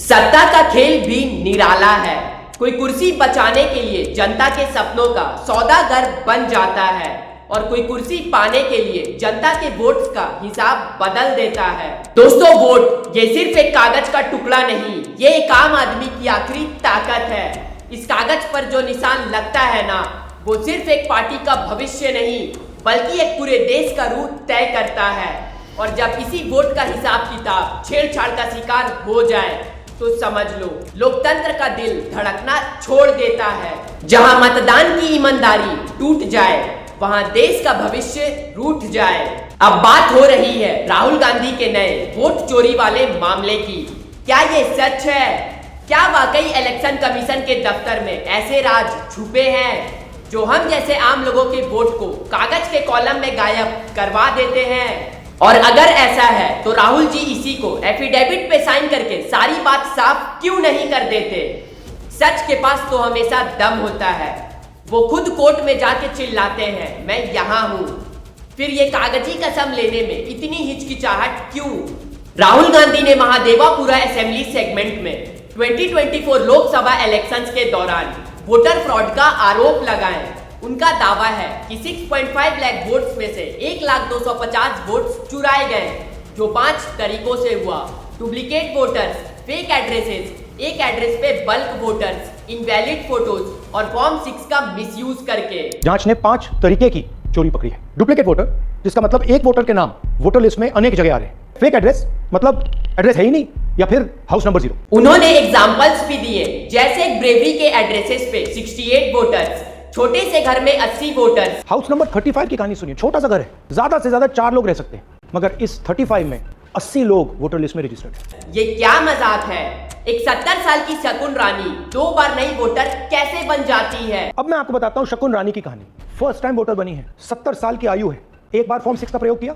सत्ता का खेल भी निराला है। कोई कुर्सी बचाने के लिए जनता के सपनों का सौदागर बन जाता है और कोई कुर्सी पाने के लिए जनता के वोट्स का हिसाब बदल देता है। दोस्तों, वोट ये सिर्फ एक कागज का टुकड़ा नहीं, ये एक आम आदमी की आखिरी ताकत है। इस कागज पर जो निशान लगता है ना, वो सिर्फ एक पार्टी का भविष्य नहीं बल्कि एक पूरे देश का रूट तय करता है। और जब इसी वोट का हिसाब किताब छेड़छाड़ का शिकार हो जाए तो समझ लो लोकतंत्र का दिल धड़कना छोड़ देता है। जहां मतदान की ईमानदारी टूट जाए वहां देश का भविष्य रूठ जाए। अब बात हो रही है राहुल गांधी के नए वोट चोरी वाले मामले की। क्या ये सच है? क्या वाकई इलेक्शन कमीशन के दफ्तर में ऐसे राज छुपे हैं जो हम जैसे आम लोगों के वोट को कागज के कॉलम में गायब करवा देते हैं? और अगर ऐसा है तो राहुल जी इसी को एफिडेविट पे साइन करके सारी बात साफ क्यों नहीं कर देते? सच के पास तो हमेशा दम होता है। वो खुद कोर्ट में जाके चिल्लाते हैं, मैं यहां हूं। फिर ये कागजी कसम लेने में इतनी हिचकिचाहट क्यों? राहुल गांधी ने महादेवापुरा असेंबली सेगमेंट में 2024 लोकसभा इलेक्शंस के दौरान वोटर फ्रॉड का आरोप लगाए। उनका दावा है कि 6.5 लाख वोट्स में से 1,250 वोट्स चुराए गए, जो 5 तरीकों से हुआ। डुप्लीकेट वोटर्स, फेक एड्रेसेस, एक एड्रेस पे बल्क वोटर्स, इनवैलिड फोटोज और फॉर्म 6 का मिसयूज करके। जांच ने 5 तरीके की चोरी पकड़ी है। डुप्लीकेट वोटर, जिसका मतलब एक वोटर के नाम वोटर लिस्ट में अनेक जगह आ रहे हैं। फेक एड्रेस, मतलब एड्रेस है ही नहीं या फिर हाउस नंबर 0। उन्होंने एग्जांपल्स भी दिए, जैसे ब्रेवरी के एड्रेसेस पे 68 वोटर्स, छोटे से घर में 80 वोटर्स। हाउस नंबर 35 की कहानी सुनिए। छोटा सा घर है, ज्यादा से ज्यादा 4 लोग रह सकते हैं, मगर इस 35 में 80 लोग वोटर लिस्ट में रजिस्टर्ड है। ये क्या मजाक है? एक 70 साल की शकुन रानी 2 बार नई वोटर कैसे बन जाती है? अब मैं आपको बताता हूं शकुन रानी की कहानी। फर्स्ट टाइम वोटर बनी है, 70 साल की आयु है। एक बार फॉर्म 6 का प्रयोग किया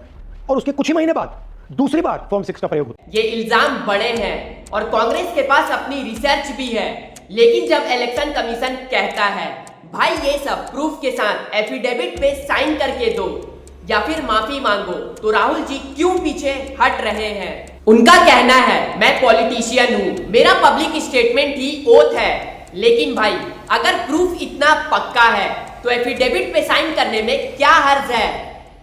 और उसके कुछ ही महीने बाद दूसरी बार फॉर्म 6 का प्रयोग हुआ। ये इल्जाम बड़े हैं और कांग्रेस के पास अपनी रिसर्च भी है, लेकिन जब इलेक्शन कमीशन कहता है भाई ये सब प्रूफ के साथ एफिडेविट पे साइन करके दो या फिर माफी मांगो, तो राहुल जी क्यों पीछे हट रहे हैं? उनका कहना है मैं पॉलिटिशियन हूं, मेरा पब्लिक स्टेटमेंट ही ओथ है। लेकिन भाई अगर प्रूफ इतना पक्का है तो एफिडेविट पे साइन करने में क्या हर्ज है?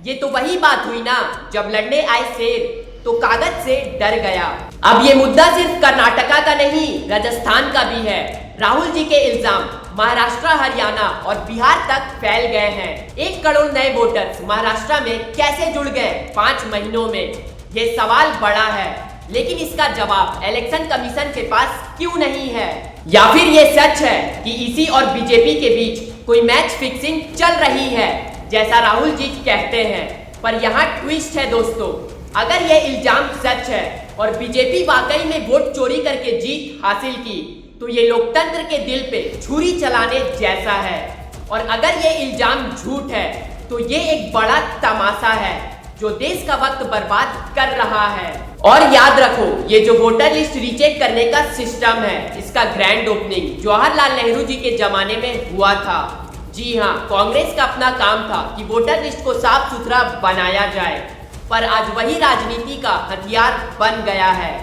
ये तो वही बात हुई ना, जब लड़ने आए शेर तो कागज से डर गया। अब ये मुद्दा सिर्फ कर्नाटका का नहीं, राजस्थान का भी है। राहुल जी के इल्जाम महाराष्ट्र, हरियाणा और बिहार तक फैल गए हैं। 1 करोड़ नए वोटर्स महाराष्ट्र में कैसे जुड़ गए 5 महीनों में? ये सवाल बड़ा है, लेकिन इसका जवाब इलेक्शन कमीशन के पास क्यों नहीं है? या फिर ये सच है कि ईसी और बीजेपी के बीच कोई मैच फिक्सिंग चल रही है, जैसा राहुल जी कहते हैं? पर यहाँ ट्विस्ट है दोस्तों, अगर ये इल्जाम सच है और बीजेपी वाकई में वोट चोरी करके जीत हासिल की, तो ये लोकतंत्र के दिल पे छुरी चलाने जैसा है। और अगर ये इल्जाम झूठ है तो ये एक बड़ा तमाशा है जो देश का वक्त बर्बाद कर रहा है। और याद रखो, ये जो वोटर लिस्ट रीचेक करने का सिस्टम है, इसका ग्रैंड ओपनिंग जवाहरलाल नेहरू जी के जमाने में हुआ था। जी हाँ, कांग्रेस का अपना काम था कि वोटर लिस्ट को साफ सुथरा बनाया जाए, पर आज वही राजनीति का हथियार बन गया है।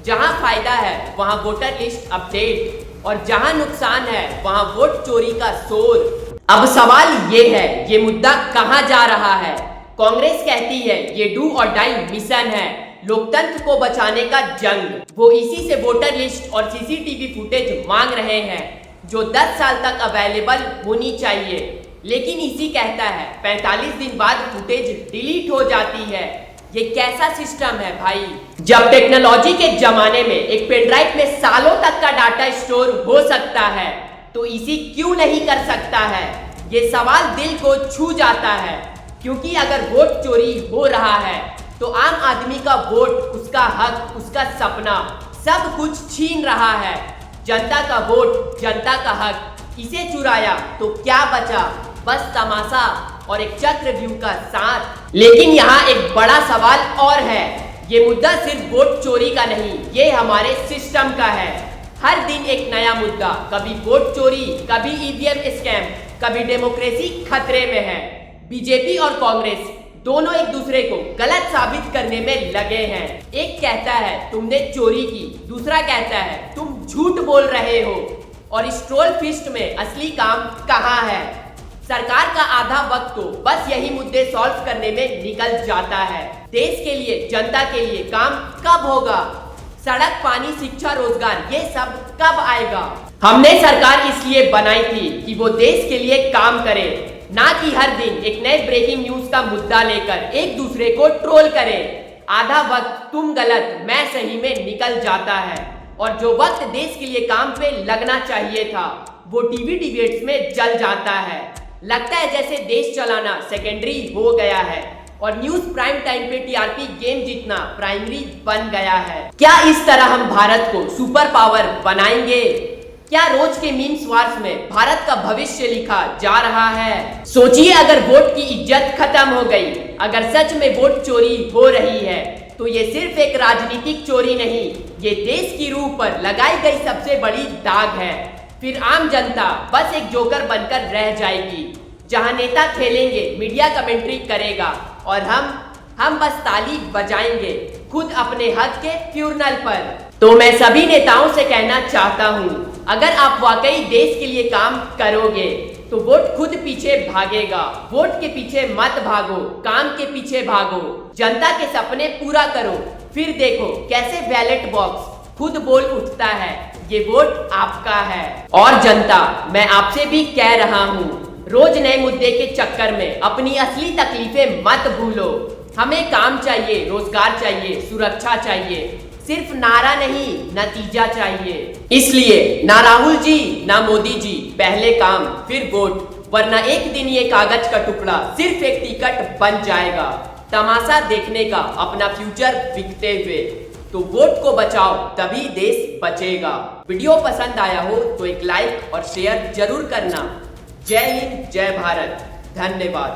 जहां फायदा है वहां वोटर लिस्ट अपडेट और जहां नुकसान है वहां वोट चोरी का शोर। अब सवाल ये है, ये मुद्दा कहां जा रहा है? कांग्रेस कहती है ये डू और डाई मिशन है, लोकतंत्र को बचाने का जंग। वो इसी से वोटर लिस्ट और सीसीटीवी फुटेज मांग रहे हैं जो 10 साल तक अवेलेबल होनी चाहिए। लेकिन इसी कहता है 45 दिन बाद फुटेज डिलीट हो जाती है। ये कैसा सिस्टम है भाई? जब टेक्नोलॉजी के जमाने में एक पेनड्राइव में सालों तक का डाटा स्टोर हो सकता है, तो इसी क्यों नहीं कर सकता है? ये सवाल दिल को छू जाता है, क्योंकि अगर वोट चोरी हो रहा है तो आम आदमी का वोट, उसका हक, उसका सपना सब कुछ छीन रहा है। जनता का वोट, जनता का हक, इसे चुराया तो क्या बचा? बस तमाशा और एक चक्रव्यूह का साथ। लेकिन यहाँ एक बड़ा सवाल और है, ये मुद्दा सिर्फ वोट चोरी का नहीं, ये हमारे सिस्टम का है। हर दिन एक नया मुद्दा, कभी वोट चोरी, कभी ईवीएम स्कैम, कभी डेमोक्रेसी खतरे में है। बीजेपी और कांग्रेस दोनों एक दूसरे को गलत साबित करने में लगे हैं। एक कहता है तुमने चोरी की, दूसरा कहता है तुम झूठ बोल रहे हो। और इस ट्रोल फिस्ट में असली काम कहाँ है? सरकार का आधा वक्त तो बस यही मुद्दे सॉल्व करने में निकल जाता है। देश के लिए, जनता के लिए काम कब होगा? सड़क, पानी, शिक्षा, रोजगार, ये सब कब आएगा? हमने सरकार इसलिए बनाई थी कि वो देश के लिए काम करे, ना कि हर दिन एक नए ब्रेकिंग न्यूज का मुद्दा लेकर एक दूसरे को ट्रोल करे। आधा वक्त तुम गलत मैं सही में निकल जाता है और जो वक्त देश के लिए काम पे लगना चाहिए था वो टीवी डिबेट्स में जल जाता है। लगता है जैसे देश चलाना सेकेंडरी हो गया है और न्यूज प्राइम टाइम पे टीआरपी गेम जीतना प्राइमरी बन गया है। क्या इस तरह हम भारत को सुपर पावर बनाएंगे? क्या रोज के मीम्स वार्स में भारत का भविष्य लिखा जा रहा है? सोचिए अगर वोट की इज्जत खत्म हो गई, अगर सच में वोट चोरी हो रही है तो ये सिर्फ एक राजनीतिक चोरी नहीं, ये देश की रूह पर लगाई गई सबसे बड़ी दाग है। फिर आम जनता बस एक जोकर बनकर रह जाएगी, जहां नेता खेलेंगे, मीडिया कमेंट्री करेगा और हम बस ताली बजाएंगे खुद अपने हक के ट्रिब्यूनल पर। तो मैं सभी नेताओं से कहना चाहता हूँ, अगर आप वाकई देश के लिए काम करोगे तो वोट खुद पीछे भागेगा। वोट के पीछे मत भागो, काम के पीछे भागो। जनता के सपने पूरा करो, फिर देखो कैसे बैलेट बॉक्स खुद बोल उठता है, ये वोट आपका है। और जनता, मैं आपसे भी कह रहा हूँ, रोज नए मुद्दे के चक्कर में अपनी असली तकलीफें मत भूलो। हमें काम चाहिए, रोजगार चाहिए, सुरक्षा चाहिए, सिर्फ नारा नहीं नतीजा चाहिए। इसलिए ना राहुल जी ना मोदी जी, पहले काम फिर वोट, वरना एक दिन ये कागज का टुकड़ा सिर्फ एक टिकट बन जाएगा, तमाशा देखने का अपना फ्यूचर बिकते हुए। तो वोट को बचाओ, तभी देश बचेगा। वीडियो पसंद आया हो तो एक लाइक और शेयर जरूर करना। जय हिंद, जय भारत, धन्यवाद।